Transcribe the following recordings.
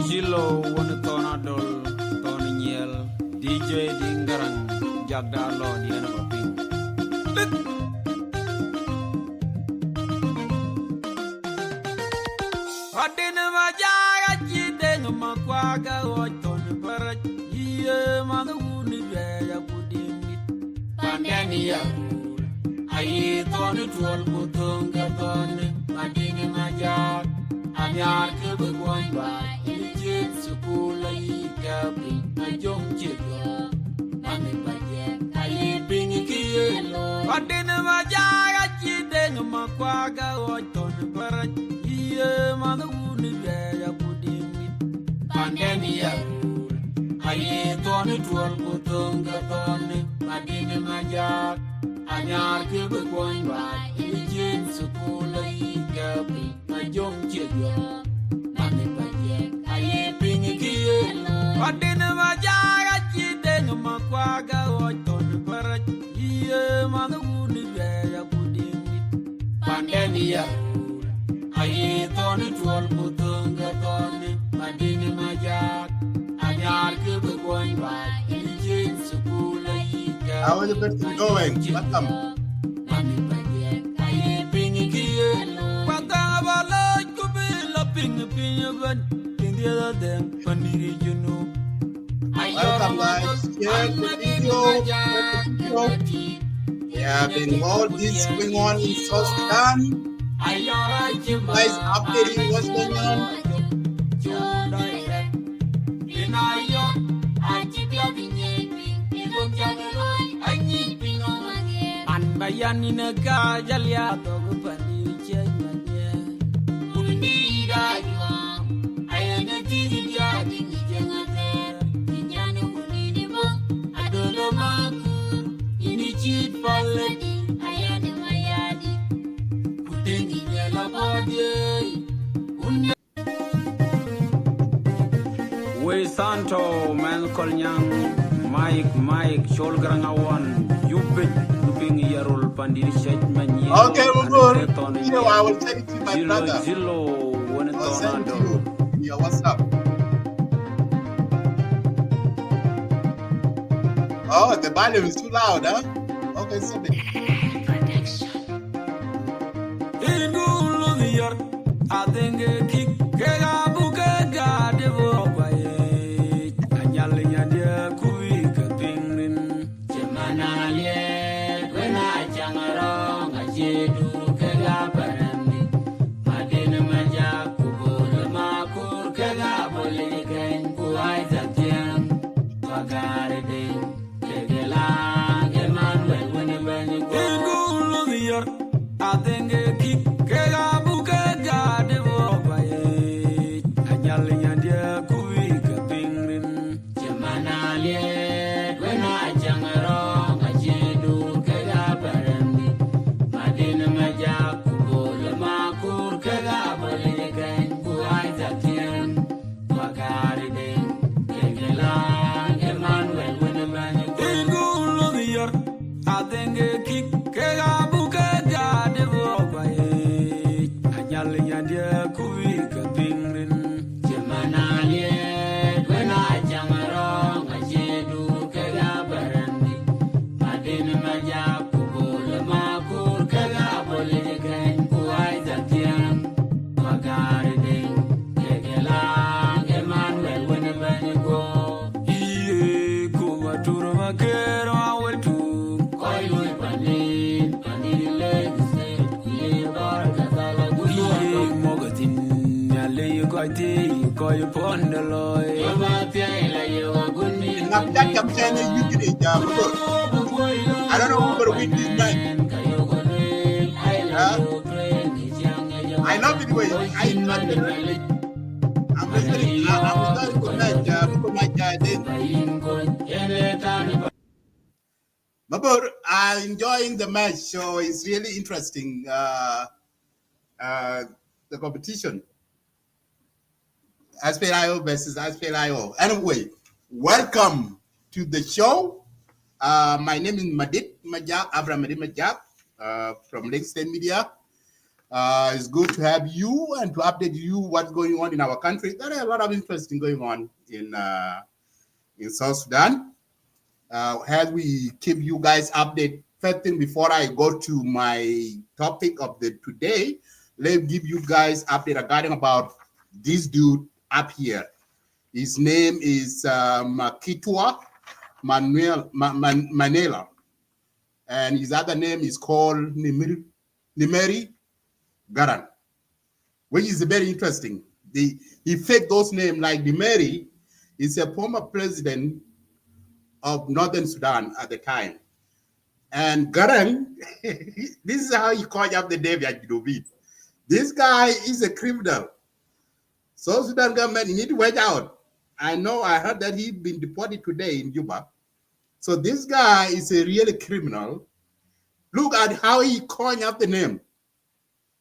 Zilo won Tonadol, Tony Niel, DJ Dingarang, Jagda Lord, the end of a ping. Adinama Jaga, Jidema Quaga, or Tony Barrett, ye mother would be a good in it. Pandania, I Tony Troll, Putunga, Tony, Adinama Jaga. Anyar ke berbuat baik, ijin sekolah ikapi, majong cedera, nane bajet, ayi pingi kielo. Padene majaya cide ngema kwaga oton berat, iye mana uni gaya kudimit. Pandeni ya, ayi toni tual kutunga toni, padene majak. Anyar ke berbuat baik, ijin sekolah ikapi. Jom cedera, nane bajet, aye pingi kielo. Padene majaya cide ngema kwaga oton berat, iye mana uni gaya kudimit. Pandeni ya, aye toni tual kutunga toni, padene majak. Anyar ke berbuat baik, ijin sekolah ika. How is the person going? Welcome. Nane bajet, aye pingi kielo. Welcome guys, share the video, Yeah, been all this going on in South Sudan. Guys, updating what's going on. We Santo man kolnyang Mike Sholgrangawan Yubit Lubing Yarul Pandiri Shetman. Okay, we're good. You know, I will send it to my brother. Zillo when I'll send it to you. Yeah, what's up? Oh, the volume is too loud, huh? Okay, so I think a kick, Buka, Devo, Anyalinya, dear Kuika, Pingrin, Gemanalia, when I jangarong, I jedu, Kagaparami, Madina Maja, Kubo, Makur, Kagaboli, again, Kuaita, Tiam, Pagari. I think a kick, Buka, Devo, Anyalinya, dear Kuika, Pingrin, Gemanalia, when I jangarong, I jedu, Kagaparami, Madina Maja, Kubo, Makur, Kagaboli, again, Kuaita, Tiam, Pagari, Kagala, Emmanuel, when a man I think a kick, Buka, Devo, Anyalinya, dear Kuika, Pingrin, Gemanalia, when I jangarong, I jedu, Kagaparami, Madina Maja, Kubo, Makur, Kagaboli, again, Kuaita, Tiam, Pagari, Kagala, Emmanuel, when a man go, Ye, Kumatura, Makero, I will do. Koi pon the loy. I don't know who will win this night. I love it way. I love it. I'm listening. I'm good night. Makur, I'm enjoying the match, so it's really interesting. The competition. SPLM-IO versus SPLM-IO. Anyway, welcome to the show. My name is Madid Majak, Abraham Madid Majak from Lake State Media. It's good to have you and to update you what's going on in our country. There are a lot of interesting going on in South Sudan. As we keep you guys updated, first thing before I go to my topic of the today, let me give you guys update regarding about this dude up here. His name is Makitwa Manela, and his other name is called Nimeri Garan, which is very interesting. He faked those names like Nimeri is a former president of Northern Sudan at the time. And Garan, this is how he called up the David Judovit. This guy is a criminal. South Sudan government, you need to watch out. I know I heard that he's been deported today in Juba. So this guy is a really criminal. Look at how he coined up the name.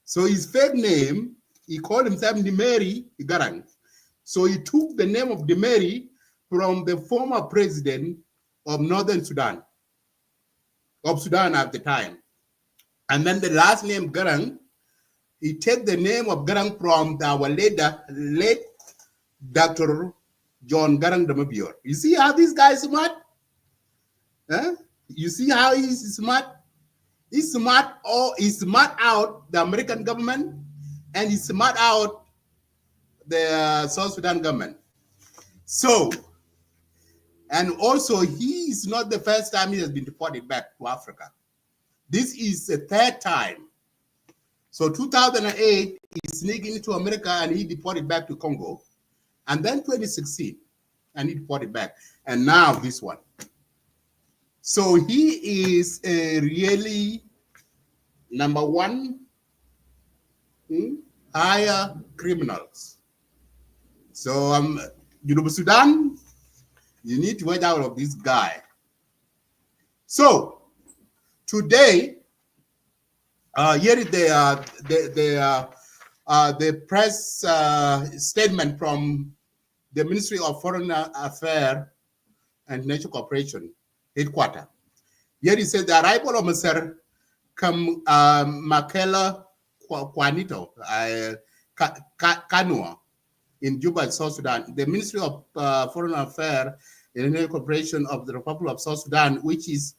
So his fake name, he called himself Nimeri Garang. So he took the name of Nimeri from the former president of Northern Sudan, of Sudan at the time. And then the last name Garang, he take the name of Garang from our late Dr. John Garang Damabior. You see how this guy is smart? Huh? You see how he's smart? He's smart out the American government, and he's smart out the South Sudan government. So, and also he is not the first time he has been deported back to Africa. This is the third time. So 2008, he sneaked into America and he deported back to Congo. And then 2016, and he deported back. And now this one. So he is a really number one higher criminals. So Sudan, you need to watch out of this guy. So today, here is the press statement from the Ministry of Foreign Affairs and International Cooperation headquarters. Here it says the arrival of Mr. Makela Kwanito Kanua in Juba, South Sudan. The Ministry of Foreign Affairs and International Cooperation of the Republic of South Sudan, which is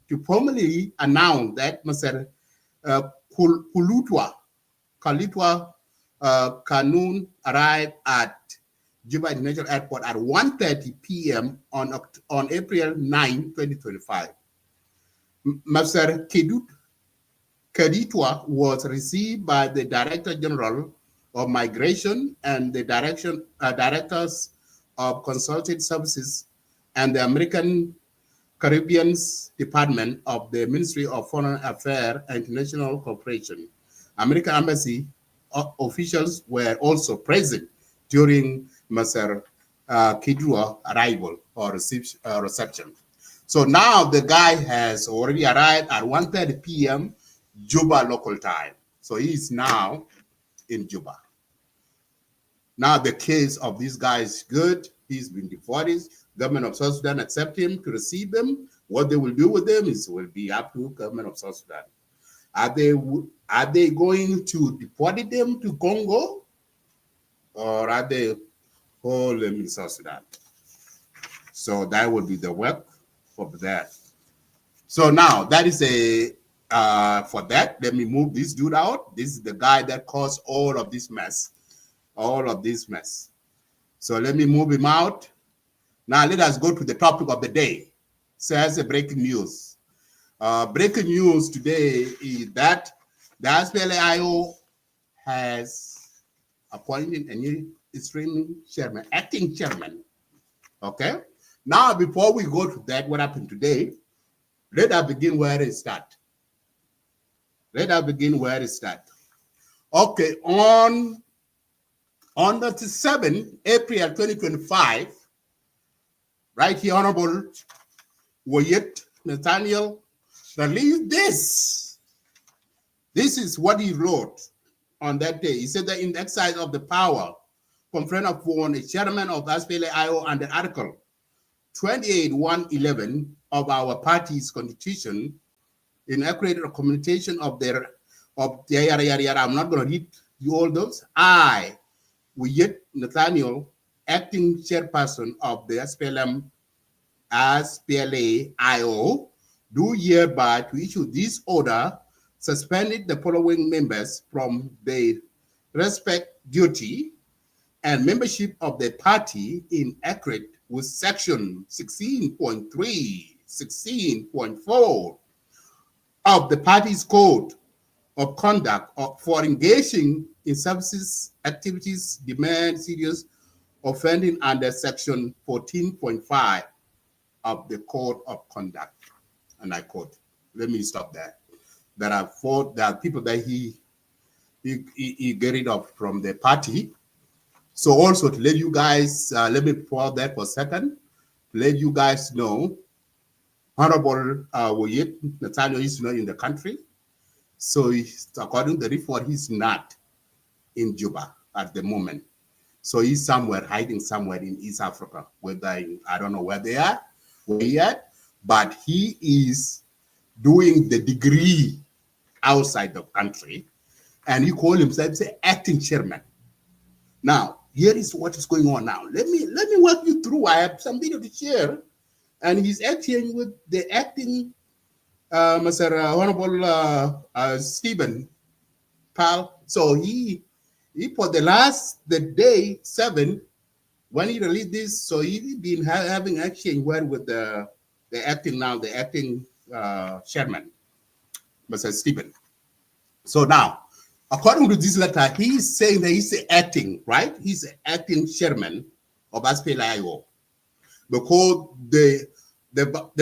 to formally announce that Mr. Kalitwa Kanun arrived at Juba International Airport at 1:30 p.m. on April 9, 2025. Mr. Kaditwa was received by the Director General of Migration and the Directors of Consulting Services and the American Caribbean Department of the Ministry of Foreign Affairs and International Cooperation. American Embassy officials were also present during Mr. Kidua arrival or reception. So now the guy has already arrived at 1:30 p.m. Juba local time. So he is now in Juba. Now the case of this guy is good. He's been deported. Government of South Sudan accept him to receive him. What they will do with him will be up to government of South Sudan. Are they going to deport them to Congo, or are they hold them in South Sudan? So that would be the work for that. So now that is for that. Let me move this dude out. This is the guy that caused all of this mess. So let me move him out. Now let us go to the topic of the day. Says a breaking news. Breaking news today is that the SPLM-IO has appointed a new interim chairman, acting chairman. Okay. Now, before we go to that, what happened today, let us begin where it starts. Okay, on the 7th April 2025, right here, Honorable Wayet Nathaniel released this. This is what he wrote on that day. He said that in the exercise of the power conferred upon a chairman of SPLM-IO under Article 28(1)(11) of our party's constitution, in accurate documentation of their of the yada yada yada. I'm not going to read you all those. I, Wiyet Nathaniel, acting chairperson of the SPLM-IO, do hereby to issue this order, suspended the following members from their respect duty and membership of the party in accordance with section 16.3, 16.4 of the party's code of conduct for engaging in services activities demand serious offending under section 14.5 of the code of conduct. And I quote, let me stop there. There are people that he get rid of from the party. So also to let you guys, let me pause that for a second, to let you guys know, Honorable Wiyet Nathaniel is not in the country. So according to the report, he's not in Juba at the moment. So he's somewhere, hiding somewhere in East Africa, I don't know where they are, but he is doing the degree outside the country, and he called himself acting chairman. Now, here is what is going on now. Let me walk you through. I have some video to share, and he's acting with the acting Mr. Honorable Stephen Par. So he for the day 7 when he released this. So he's been having exchange word with the acting chairman, Mr. Stephen. So now, according to this letter, he's saying that he's acting, right? He's acting chairman of SPLM-IO because the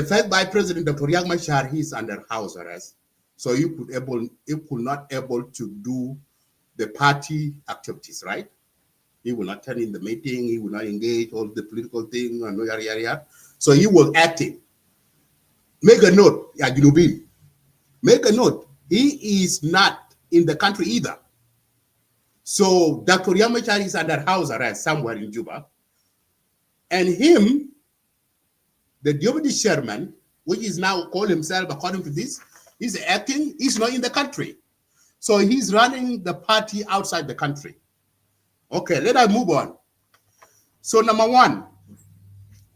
first vice president, Dr. Riek Machar, he's under house arrest. So he could not able to do the party activities, right? He will not attend in the meeting. He will not engage all the political thing and yada yada yada. So he was acting. Make a note, Yajinubi. Make a note. He is not in the country either. So Dr. Riek Machar is under house arrest somewhere in Juba, and him, the deputy chairman, which is now called himself, according to this, is acting. He's not in the country. So he's running the party outside the country. Okay, let us move on. So number one,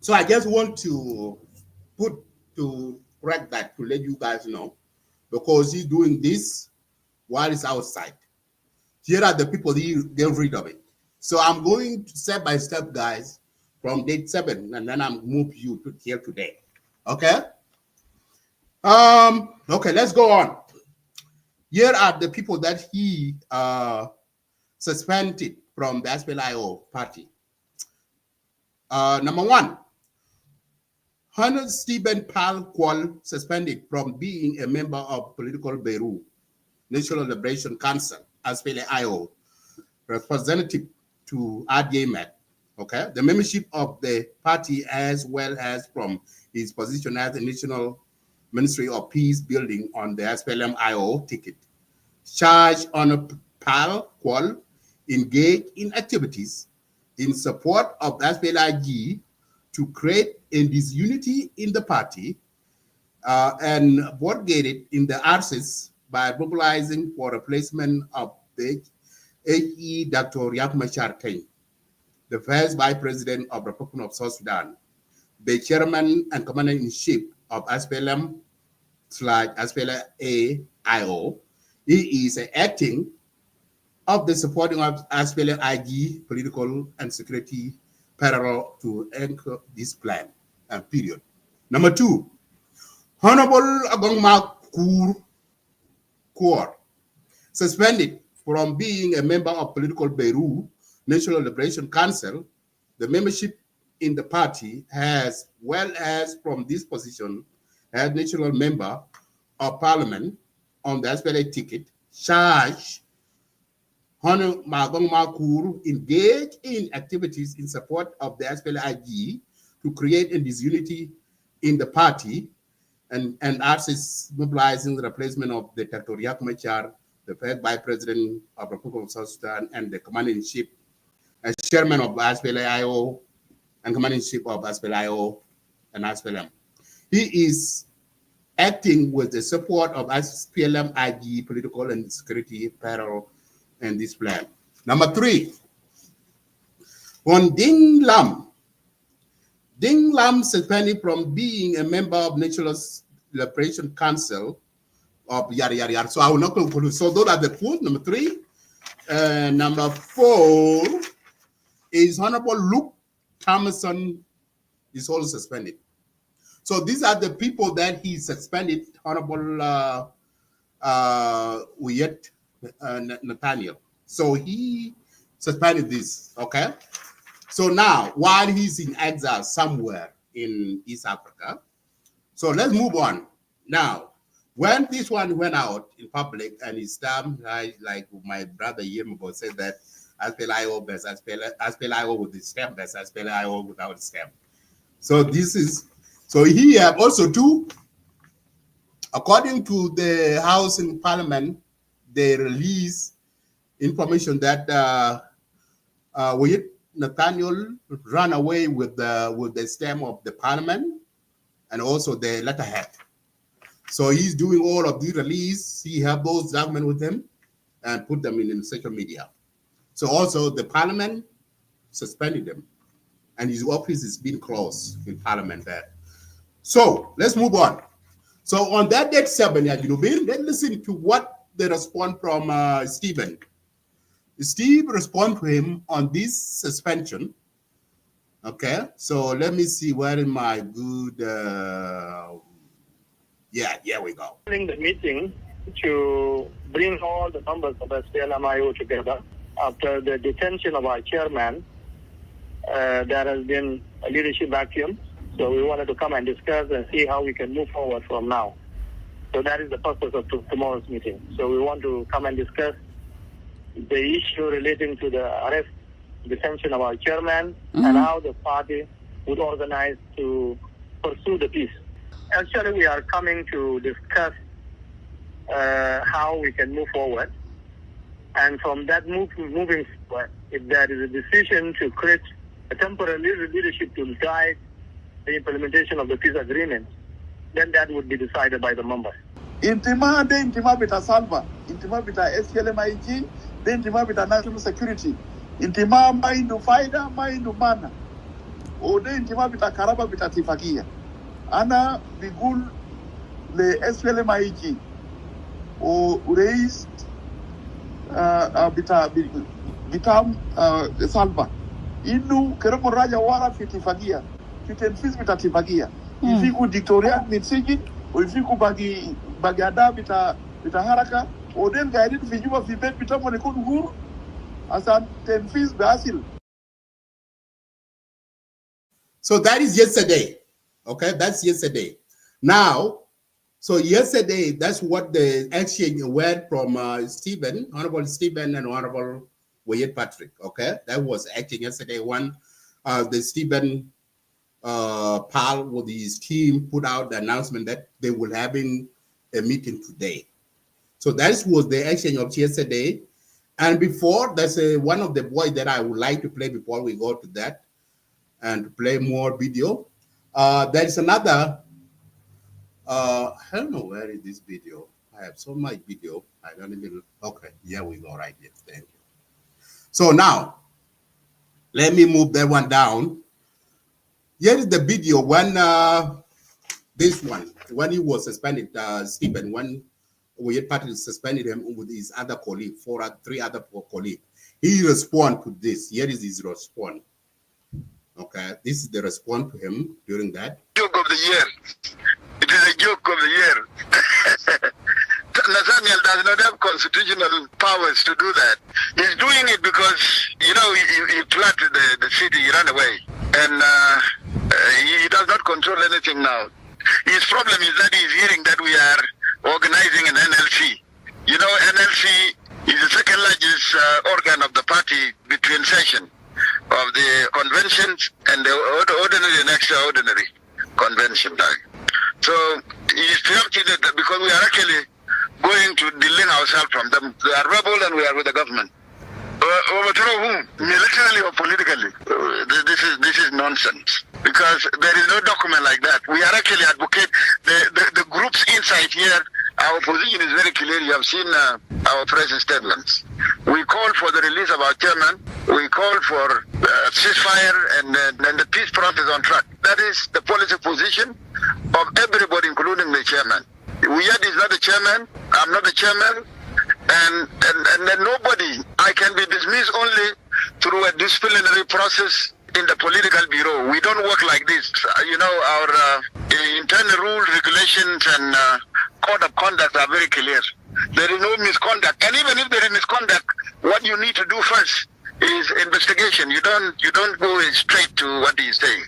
so I just want to correct that to let you guys know, because he's doing this while he's outside. Here are the people that you get rid of it. So I'm going to step by step, guys, from date 7, and then I'll move you to here today. Okay? Okay, let's go on. Here are the people that he suspended from the SPLM-IO party. Number 1, Honorable Stephen Par Kuol suspended from being a member of political Bureau, National Liberation Council, SPLM-IO, representative to RDMAC. Okay, the membership of the party, as well as from his position as the National Ministry of Peace Building on the SPLM-IO ticket. Charged on Par Kuol engaged in activities in support of the SPLM-IG to create a disunity in the party and propagated in the arses by mobilizing for replacement of the HE Dr. Riek Machar, the first vice president of the Republic of South Sudan, the chairman and commander-in-chief of SPLM/SPLM-IO. He is acting of the supporting of SPLM-IG political and security parallel to anchor this plan and period. Number 2, Honorable Agok Makur, suspended from being a member of political Bureau, National Liberation Council, the membership in the party, as well as from this position as national member of parliament on the SPLA ticket, charged Honorable Agok Makur engaged in activities in support of the SPLM-IG to create a disunity in the party and artists mobilizing the replacement of the Dr. Riek Machar, the first vice president of the Republic of South Sudan, and the commander-in-chief as chairman of SPLM-IO and commander-in-chief of SPLM-IO and SPLM. He is acting with the support of SPLM-IO political and security apparel and this plan. Number 3, on Ding Lam. Ding Lam suspended from being a member of National Liberation Council of yada yada yada. So I will not conclude. So those are the points. Number 3. Number 4 is Honorable Luke Thomason is also suspended. So these are the people that he suspended. Honorable Wiyet Nathaniel. So he suspended this. Okay. So now, while he's in exile somewhere in East Africa, so let's move on. Now, when this one went out in public and it's done, like my brother Yembo said that SPL-IO best, SPL-IO with the stamp best, SPL-IO without stamp. So this is, so he have also too, according to the House in Parliament, they release information that Nathaniel ran away with the stamp of the Parliament and also the letterhead. So he's doing all of the release. He have those documents with him and put them in social media. So also the Parliament suspended him and his office is being closed in Parliament there. So let's move on. So on that date 7, let's listen to what the response from Stephen. Steve responded to him on this suspension. Okay, so let me see where in my good, here we go. During the meeting to bring all the members of SPLM-IO together after the detention of our chairman, there has been a leadership vacuum. So we wanted to come and discuss and see how we can move forward from now. So that is the purpose of tomorrow's meeting. So we want to come and discuss the issue relating to the arrest, detention of our chairman, and how the party would organize to pursue the peace. Actually, we are coming to discuss how we can move forward. And from that moving forward, if there is a decision to create a temporary leadership to guide the implementation of the peace agreement, then that would be decided by the members. Intima bita Salva, intima bita SPLM-IO, then intima bita national security. Intima maindu faida, maindu mana. O de intima bita karaba bita tifagia. Ana bigul le SPLM-IO. O reis bita Salva. Inu keremo raja wara fitifagia. Fitenfis bita tifagia. Ifiku dictorial mitsigi, o ifiku bagi ada bita haraka, o den guided fijuba fibet bita monekun huru, asan tenfis basil. So that is yesterday. Okay, that's yesterday. Now, so yesterday, that's what the exchange word from Stephen, Honorable Stephen and Honorable Wiyet Patrick. Okay, that was acting yesterday. One, the Stephen Par with his team put out the announcement that they will having a meeting today. So that was the exchange of yesterday. And before, there's one of the boys that I would like to play before we go to that and to play more video. There's another, I don't know where is this video. I have so much video. I don't even, okay, here we go right here. Thank you. So now, let me move that one down. Here is the video when this one, when he was suspended, Stephen, when Wiyet Patrick suspended him with his other colleague, 3 other colleagues. He responded to this. Here is his response. Okay, this is the response to him during that. Joke of the year. It is a joke of the year. Nathaniel does not have constitutional powers to do that. He's doing it because, you know, he flooded the city, he ran away. And he does not control anything now. His problem is that he's hearing that we are organizing an NLC. You know, NLC is the second largest organ of the party between session of the conventions and the ordinary and extraordinary convention. So he's preempted because we are actually going to delink ourselves from them. They are rebel and we are with the government. Overthrow whom? Militarily or politically? This is nonsense. because there is no document like that. We are actually advocate the groups inside here. Our position is very clear. You have seen our press statements. We call for the release of our chairman. We call for ceasefire and the peace process on track. That is the policy position of everybody, including the chairman. Wiyad is not the chairman. I'm not the chairman. And then nobody, I can be dismissed only through a disciplinary process in the political bureau. We don't work like this. You know, our internal rules, regulations, and code of conduct are very clear. There is no misconduct. And even if there is misconduct, what you need to do first is investigation. You don't go straight to what he's saying.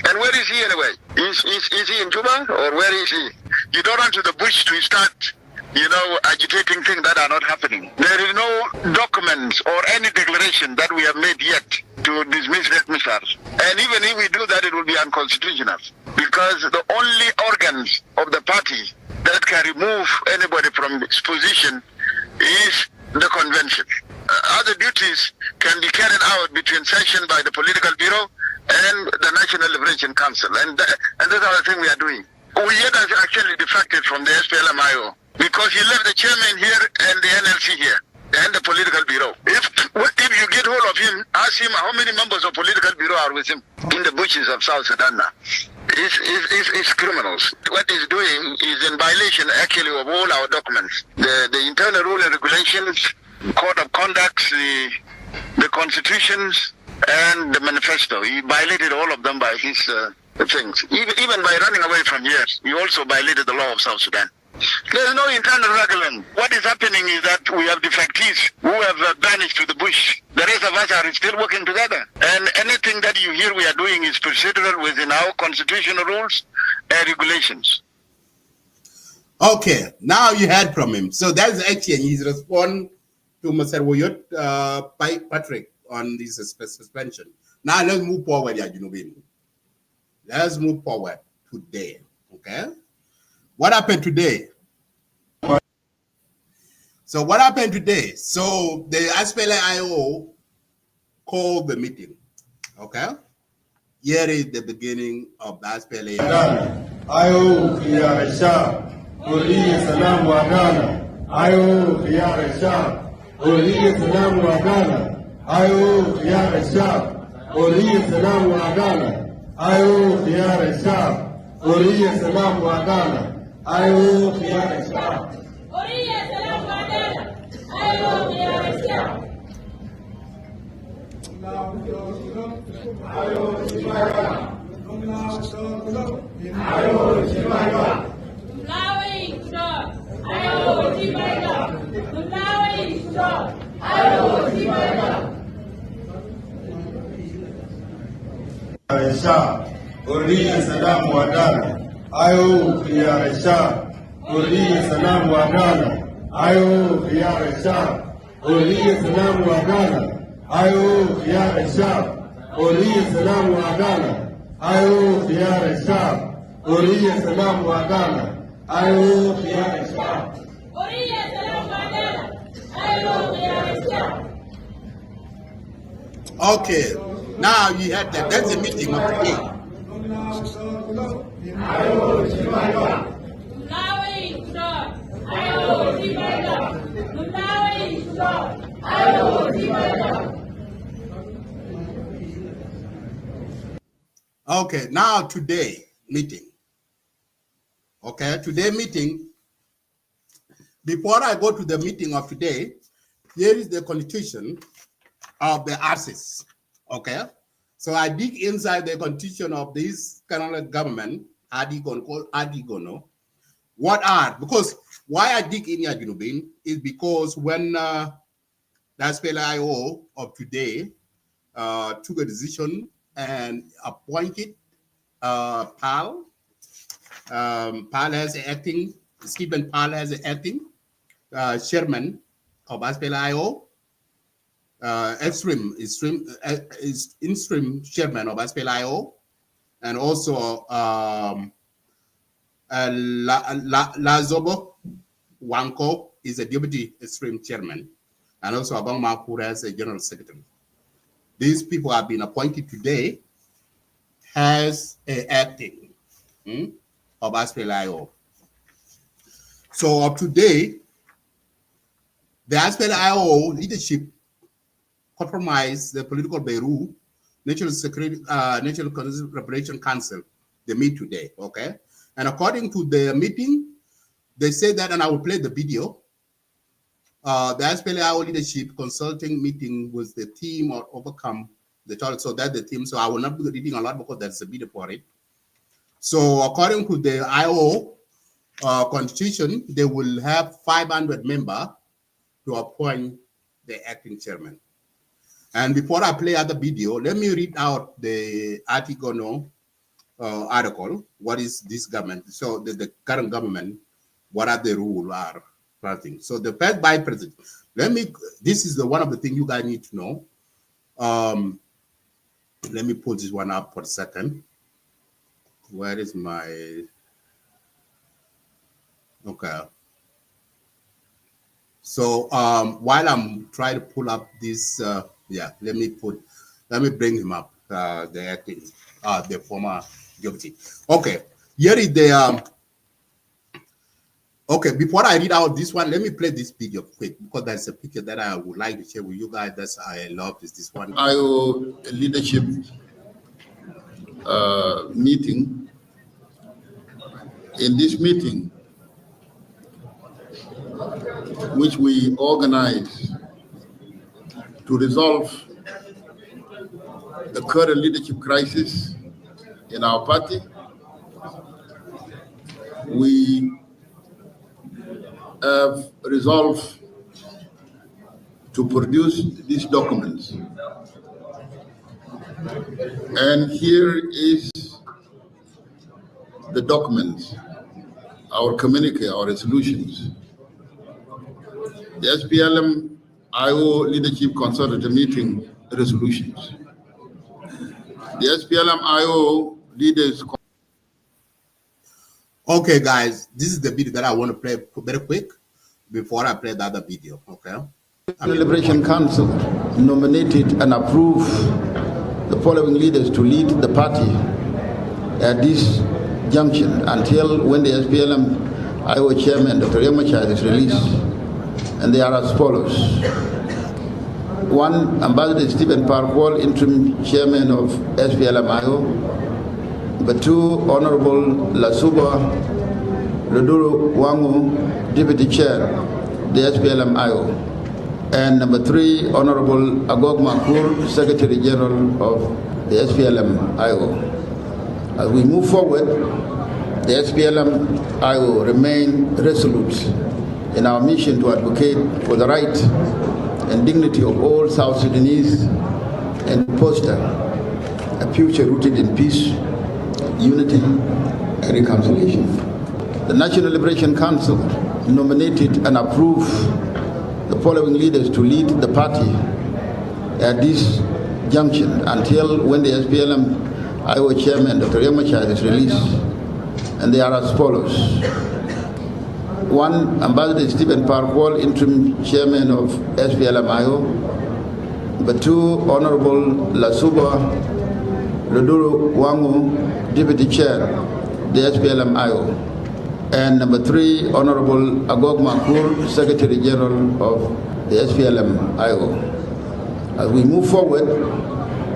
And where is he anyway? Is he in Juba or where is he? You don't run to the bush to start, you know, agitating things that are not happening. There is no documents or any declaration that we have made yet to dismiss Riek Machar. And even if we do that, it will be unconstitutional, because the only organs of the party that can remove anybody from its position is the convention. Other duties can be carried out between session by the political bureau and the National Liberation Council. And that's the thing we are doing. Wiyad has actually defected from the SPLM-IO because he left the chairman here and the NLC here and the political bureau. If you get hold of him, ask him how many members of political bureau are with him in the bushes of South Sudan now. It's criminals. What he's doing is in violation actually of all our documents. The internal rule and regulations, code of conduct, the constitutions, and the manifesto. He violated all of them by his things. Even by running away from here, he also violated the law of South Sudan. There's no internal regulation. What is happening is that we have defectees who have vanished to the bush. The rest of us are still working together. And anything that you hear we are doing is procedural within our constitutional rules and regulations. Okay, now you heard from him. So that's actually his response to Mr. Wiyad Patrick on this suspension. Now let's move forward, Yajinubin. Let's move forward today, okay? What happened today? So what happened today? So the SPLM-IO called the meeting, okay? Here is the beginning of the SPLM-IO. Okay, now you had that. That's the meeting of today. Okay, now today meeting. Okay, today meeting. Before I go to the meeting of today, here is the constitution of the RCs. Okay, so I dig inside the constitution of this current government, Adigono. What are, because why I dig in Yajinubin is because when the SPLM-IO of today took a decision and appointed Pal as acting, Stephen Par as acting chairman of SPLM-IO, interim chairman of SPLM-IO, and also Lasuba Wongo is a deputy interim chairman, and also Agok Makur as a general secretary. These people have been appointed today has a acting of SPLM-IO. So of today, the SPLM-IO leadership compromised the political bureau, National Security, National Reparation Council. They meet today, okay? And according to the meeting, they say that, and I will play the video. The SPLM-IO leadership consulting meeting with the team or overcome the challenge. So that's the team. So I will not be reading a lot because there's a video for it. So according to the IO constitution, they will have 500 members to appoint the acting chairman. And before I play other video, let me read out the article. What is this government? So the current government, what are the rules are? So the first vice president. This is one of the things you guys need to know. Let me pull this one up for a second. Where is my? Okay. So while I'm trying to pull up this, let me bring him up. The acting, the former deputy. Okay, here is the. Okay, before I read out this one, let me play this video quick because there's a picture that I would like to share with you guys. I love this one. IO leadership meeting. In this meeting, which we organize to resolve the current leadership crisis in our party, we have resolved to produce these documents. And here is the documents, our communique, our resolutions. The SPLM-IO leadership consultative meeting resolutions. The SPLM-IO leaders. Okay, guys, this is the video that I want to play very quick before I play the other video, okay? The Liberation Council nominated and approved the following leaders to lead the party at this junction until when the SPLM-IO chairman, Dr. Riek Machar, is released. And they are as follows. 1, Ambassador Stephen Par Kuol, interim chairman of SPLM-IO. Number 2, Honorable Lasuba Wongo, deputy chair, the SPLM-IO. And number 3, Honorable Agok Makur, Secretary General of the SPLM-IO. As we move forward, the SPLM-IO remain resolute in our mission to advocate for the right and dignity of all South Sudanese and foster a future rooted in peace, unity, and reconciliation. The National Liberation Council nominated and approved the following leaders to lead the party at this junction until when the SPLM-IO chairman, Dr. Riek Machar, is released. And they are as follows. 1, Ambassador Stephen Par Kuol, interim chairman of SPLM-IO. Number 2, Honorable Lasuba Wongo, deputy chair, the SPLM-IO. And number 3, Honorable Agok Makur, Secretary General of the SPLM-IO. As we move forward,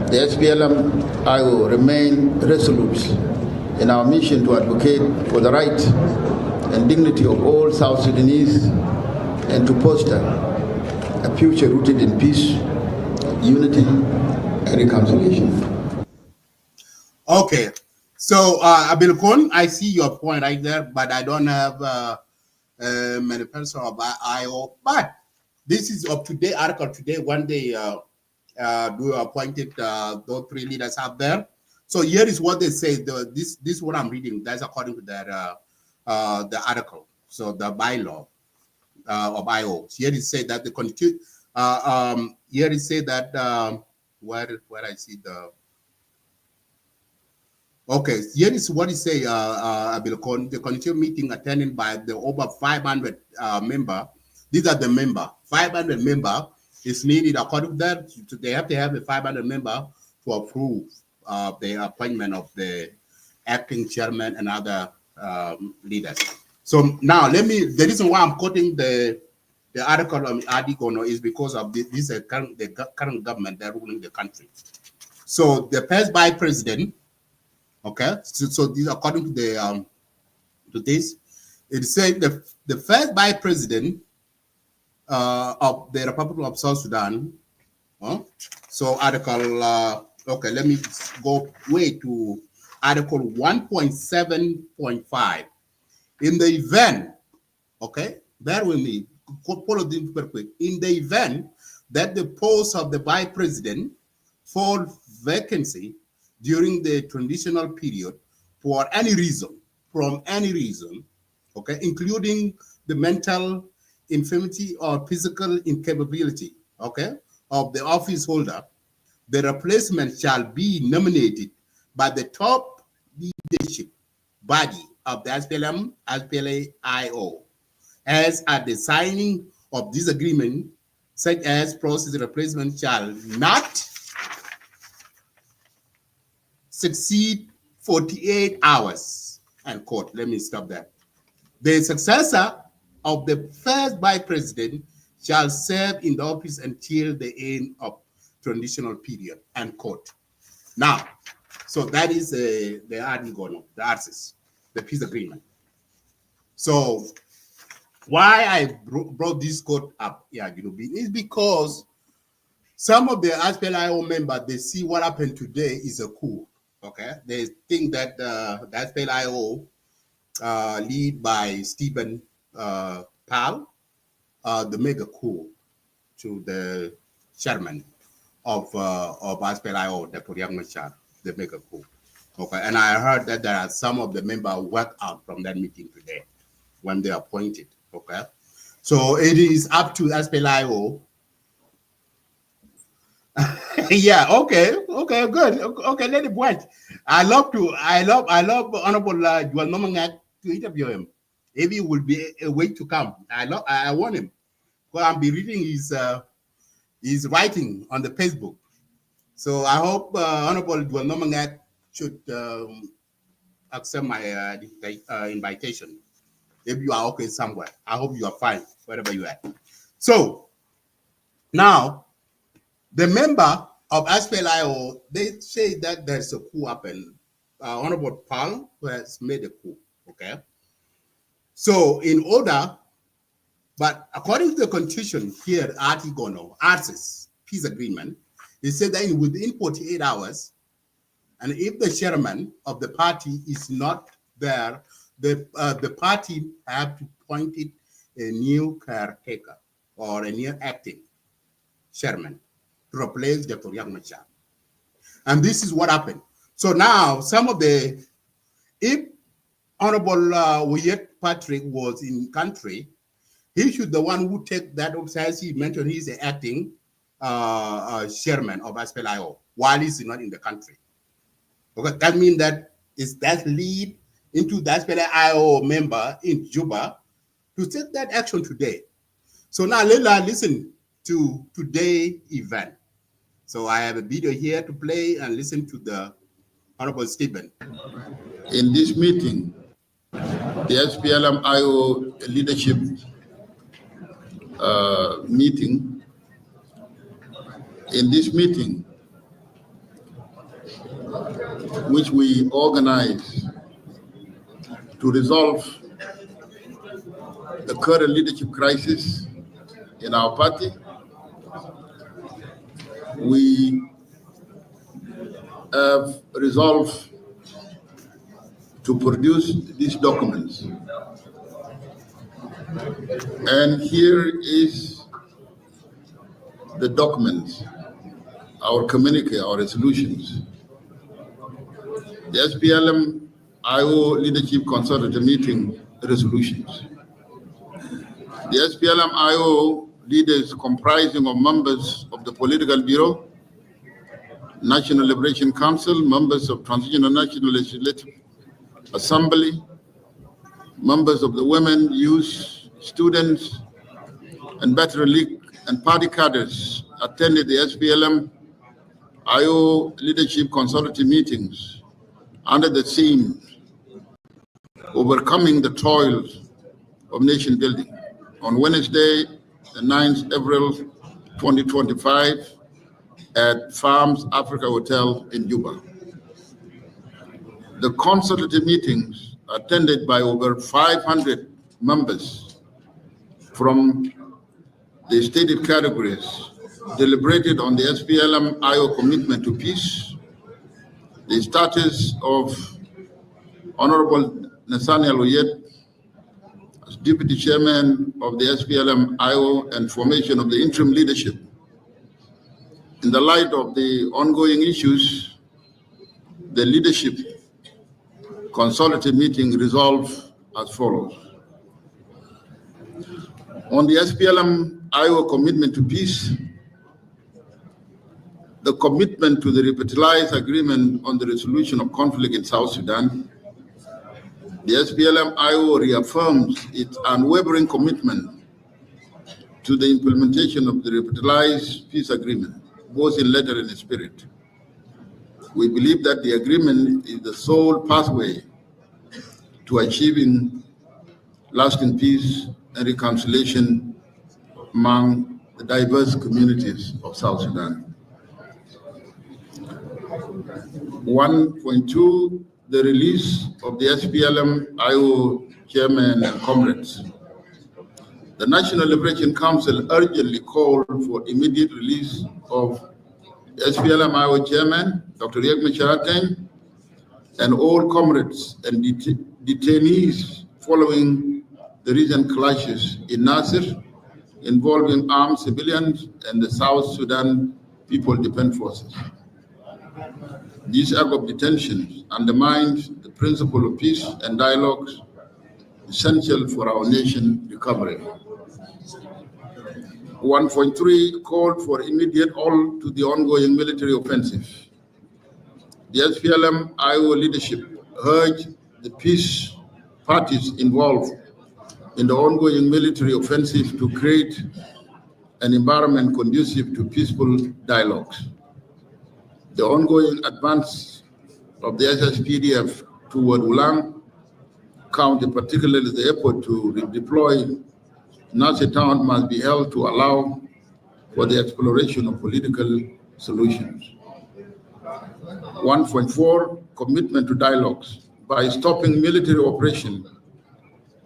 the SPLM-IO remain resolute in our mission to advocate for the right and dignity of all South Sudanese and to foster a future rooted in peace, unity, and reconciliation. Okay, so Abilkon, I see your point right there, but I don't have manifesto of IO. But this is of today article today when they do appointed those 3 leaders out there. So here is what they say. This is what I'm reading. That's according to that the article. So the bylaw of IO. Here it say that the constitution. Here it say that where I see the. Okay, here is what it say. The constitution meeting attended by the over 500 member. These are the member. 500 member is needed according to that. They have to have a 500 member to approve the appointment of the acting chairman and other leaders. So now the reason why I'm quoting the article on Adigono is because of the current government that ruling the country. So the first vice president, okay, so this, according to the to this, it said the first vice president of the Republic of South Sudan. So article, okay, let me go way to article 1.7.5. In the event, okay, bear with me, follow this super quick. In the event that the post of the vice president fall vacancy during the transitional period for any reason, from any reason, okay, including the mental infirmity or physical incapability, okay, of the office holder, the replacement shall be nominated by the top leadership body of the SPLM-IO as at the signing of this agreement, such as process replacement shall not succeed 48 hours, and quote. Let me stop there. The successor of the first vice president shall serve in the office until the end of transitional period, end quote. Now, so that is the Adigono, the ARCIS, the peace agreement. So why I brought this quote up, is because some of the SPLM-IO members, they see what happened today is a coup, okay? They think that the SPLM-IO lead by Stephen Par, they make a coup to the chairman of SPLM-IO, Dr. Riek Machar. They make a coup. Okay, and I heard that there are some of the members work out from that meeting today when they are appointed. Okay, so it is up to SPLM-IO. Yeah. Okay. Good. Okay. Let it watch. I love Honorable Juan Nomangat to interview him. If he will be a way to come. I want him. Well, I'll be reading his writing on the Facebook. So I hope Honorable Juan Nomangat should accept my invitation. If you are okay somewhere, I hope you are fine wherever you are. So now, the member of SPLM-IO, they say that there's a coup happened. Honorable Pal has made a coup. Okay. So in order, but according to the constitution here, Artigono, ARCIS, peace agreement, they said that within 48 hours, and if the chairman of the party is not there, the party have to appoint a new caretaker or a new acting chairman to replace Dr. Riek Machar. And this is what happened. So now if Honorable Wiyet Patrick was in country, he should the one who take that up, as he mentioned, he's the acting chairman of SPLM-IO while he's not in the country. Okay, that means that lead into the SPLM-IO member in Juba to take that action today. So now let's listen to today's event. So I have a video here to play and listen to the Honorable Stephen. In this meeting, the SPLM-IO leadership meeting, in this meeting, which we organize to resolve the current leadership crisis in our party, we have resolved to produce these documents. And here is the documents, our communique, our resolutions. The SPLM-IO Leadership Consultative Meeting resolutions. The SPLM-IO leaders comprising of members of the Political Bureau, National Liberation Council, members of Transitional National Legislative Assembly, members of the Women, Youth, Students, and Veteran League and party cadres attended the IO leadership consultative meetings under the theme Overcoming the Toils of Nation Building on Wednesday, the 9th April 2025 at Farms Africa Hotel in Juba. The consultative meetings attended by over 500 members from the stated categories deliberated on the SPLM-IO commitment to peace, the status of Honorable Nathaniel Oyet as Deputy Chairman of the SPLM-IO and formation of the interim leadership. In the light of the ongoing issues, the leadership consultative meeting resolved as follows. On the SPLM-IO commitment to peace, the commitment to the revitalized agreement on the resolution of conflict in South Sudan, the SPLM-IO reaffirms its unwavering commitment to the implementation of the revitalized peace agreement, both in letter and in spirit. We believe that the agreement is the sole pathway to achieving lasting peace and reconciliation among the diverse communities of South Sudan. 1.2, the release of the SPLM-IO chairman and comrades. The National Liberation Council urgently called for immediate release of SPLM-IO chairman, Dr. Riek Machar, and all comrades and detainees following the recent clashes in Nasir involving armed civilians and the South Sudan People Defense Forces. This act of detention undermines the principle of peace and dialogue essential for our nation recovery. 1.3 called for immediate halt to the ongoing military offensive. The SPLM-IO leadership urged the peace parties involved in the ongoing military offensive to create an environment conducive to peaceful dialogues. The ongoing advance of the SSPDF toward Ulang County, particularly the effort to redeploy Nasir town, must be held to allow for the exploration of political solutions. 1.4, commitment to dialogues. By stopping military operation,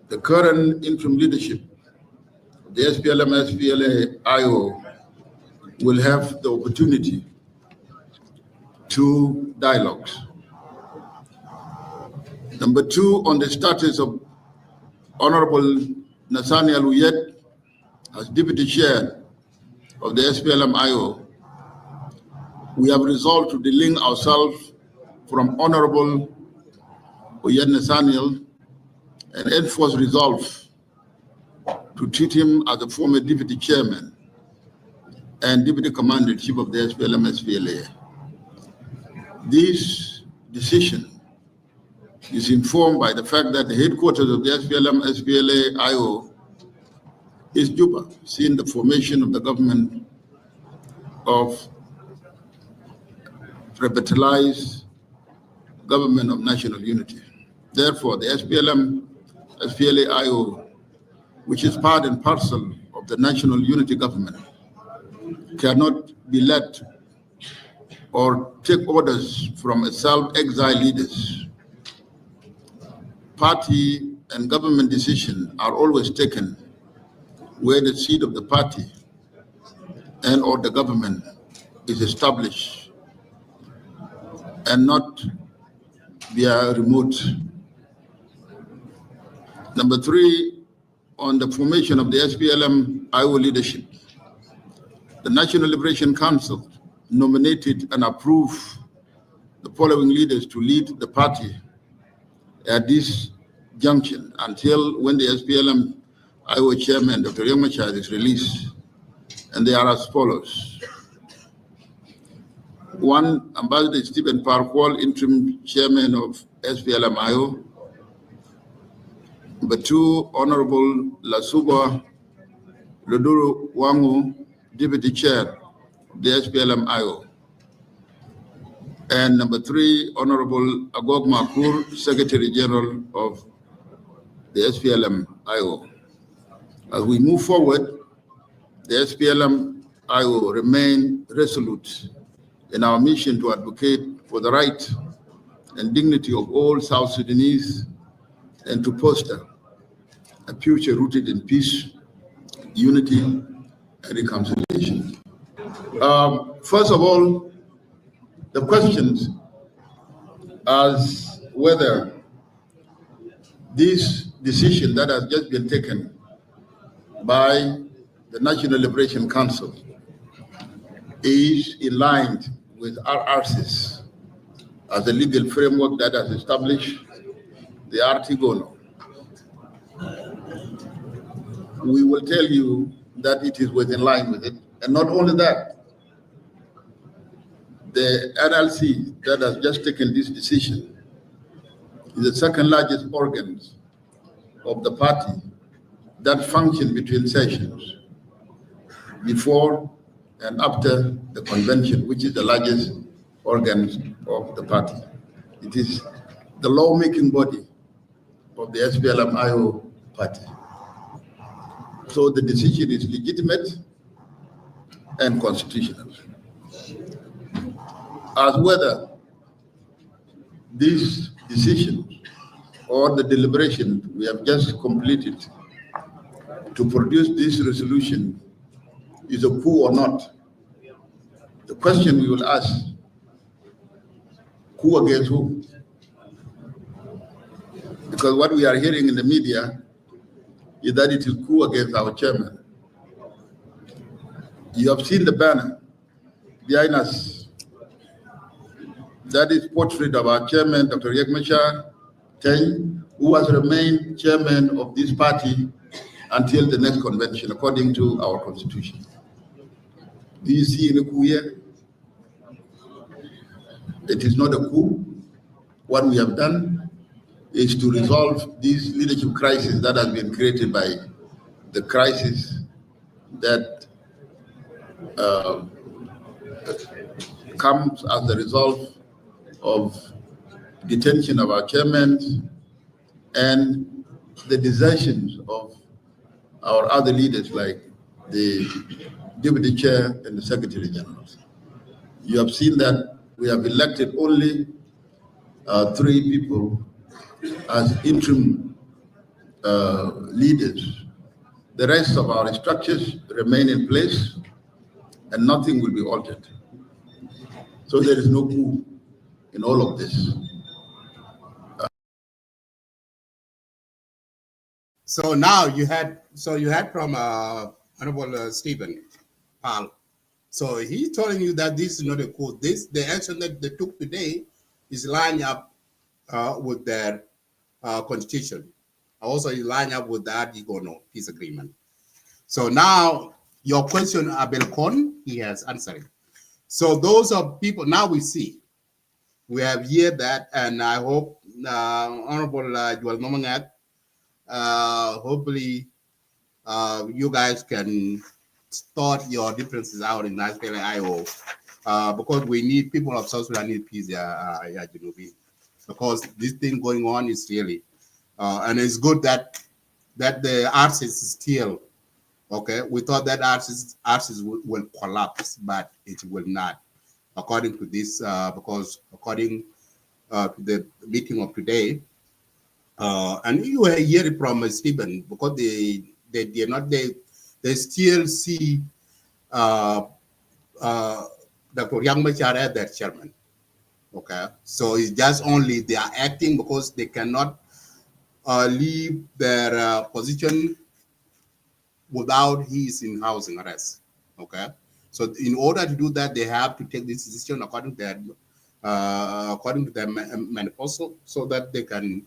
the current interim leadership of the SPLM-IO will have the opportunity to dialogues. Number 2, on the status of Honorable Nathaniel Oyet as Deputy Chair of the SPLM-IO, we have resolved to delink ourselves from Honorable Oyet Nathaniel and enforce resolve to treat him as a former Deputy Chairman and Deputy Commander-in-Chief of the SPLM-SPLA. This decision is informed by the fact that the headquarters of the SPLM-SPLA-IO is Juba, since the formation of the government of revitalized government of national unity. Therefore, the SPLM-SPLA-IO, which is part and parcel of the national unity government, cannot be led or take orders from self-exiled leaders. Party and government decisions are always taken where the seat of the party and or the government is established and not via remote. Number 3, on the formation of the SPLM-IO leadership, the National Liberation Council nominated and approved the following leaders to lead the party at this junction until when the SPLM-IO chairman, Dr. Riek Machar, is released, and they are as follows. 1, Ambassador Stephen Par Kuol, interim chairman of SPLM-IO. Number 2, Honorable Lasuba Wongo, deputy chair of the SPLM-IO. And number 3, Honorable Agok Makur, Secretary General of the SPLM-IO. As we move forward, the SPLM-IO remain resolute in our mission to advocate for the right and dignity of all South Sudanese and to foster a future rooted in peace, unity, and reconciliation. First of all, the questions as whether this decision that has just been taken by the National Liberation Council is in line with RRCs as a legal framework that has established the Artigono. We will tell you that it is within line with it. And not only that, the NLC that has just taken this decision is the second largest organ of the party that function between sessions, before and after the convention, which is the largest organ of the party. It is the lawmaking body of the SPLM-IO party. So the decision is legitimate and constitutional. As whether this decision or the deliberation we have just completed to produce this resolution is a coup or not, the question we will ask, coup against who? Because what we are hearing in the media is that it is coup against our chairman. You have seen the banner behind us. That is portrait of our chairman, Dr. Riek Machar, who has remained chairman of this party until the next convention, according to our constitution. Do you see any coup here? It is not a coup. What we have done is to resolve this leadership crisis that has been created by the crisis that comes as the result of detention of our chairmen and the desertions of our other leaders like the deputy chair and the secretary general. You have seen that we have elected only 3 people as interim leaders. The rest of our structures remain in place and nothing will be altered. So there is no coup in all of this. So now you had from Honorable Stephen Par. So he's telling you that this is not a coup. The action that they took today is lining up with their constitution. Also, is lining up with the Artigono peace agreement. So now your question, Abel Kon, he has answered. So those are people. Now we see. We have heard that, and I hope Honorable Joel Nomangat, hopefully you guys can sort your differences out in SPLM-IO because we need people of South Sudan need peace, because this thing going on is really, and it's good that the arts is still okay. We thought that arts will collapse, but it will not. According to this, because according to the meeting of today, and you hear it from Stephen, because they still see Dr. Riek Machar as their chairman. Okay, so it's just only they are acting because they cannot leave their position without his in-house arrest. Okay. So in order to do that, they have to take this decision according to their manifesto, so that they can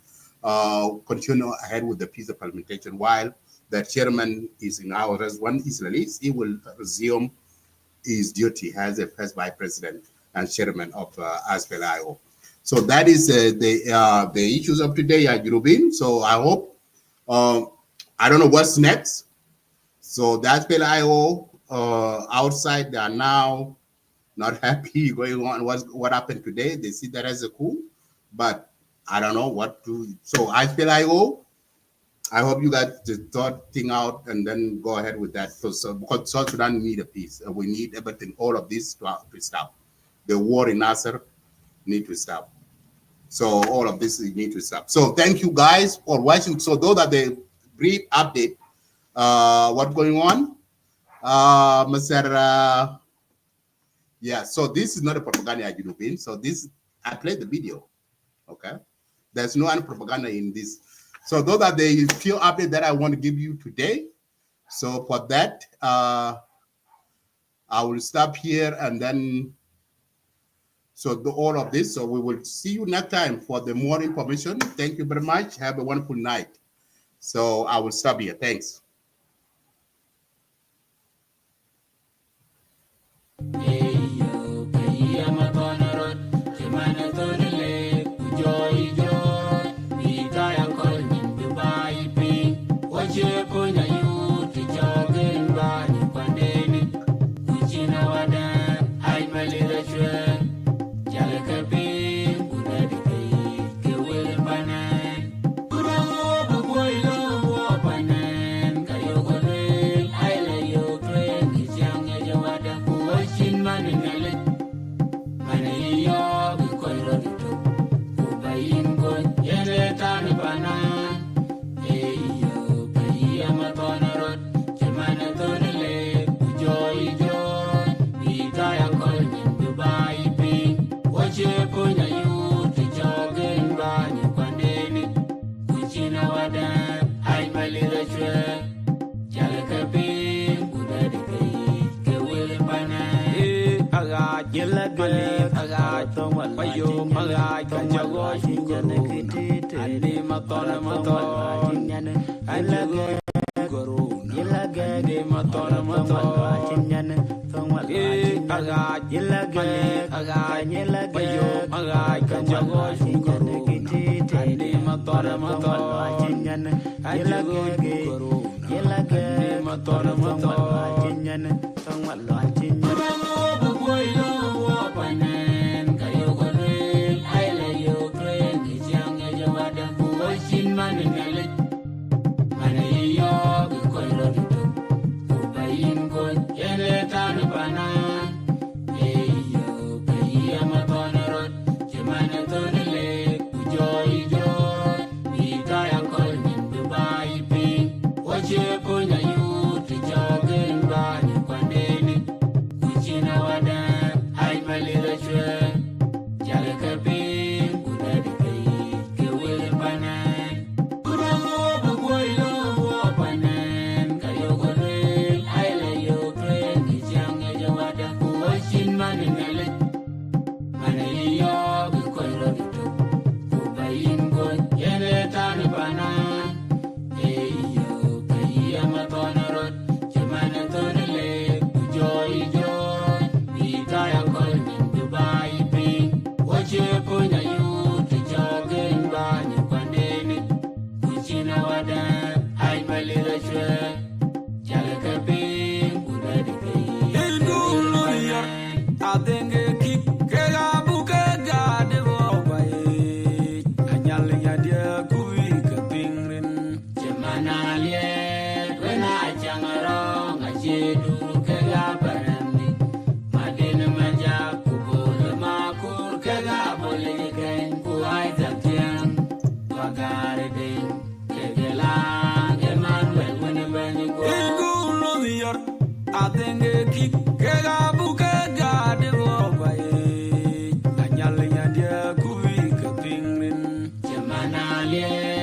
continue ahead with the peace implementation while the chairman is in our arrest. When he's released, he will resume his duty as a first vice president and chairman of SPLM-IO. So that is the issues of today, Rubin. So I hope, I don't know what's next. So the SPLM-IO outside, they are now not happy going on what happened today. They see that as a coup, but I don't know what to. So SPLM-IO, I hope you guys just thought thing out and then go ahead with that. Because South Sudan need a peace. We need everything, all of this to stop. The war in Nasser need to stop. So all of this need to stop. So thank you guys for watching. So those are the brief update. What's going on? Mr. Yeah, so this is not a propaganda, European. So this, I played the video. Okay, there's no any propaganda in this. So those are the few updates that I want to give you today. So for that, I will stop here and then. So all of this. So we will see you next time for the more information. Thank you very much. Have a wonderful night. So I will stop here. Thanks.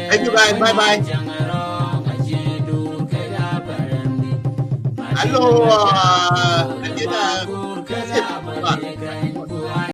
Thank you guys. Bye bye. Hello.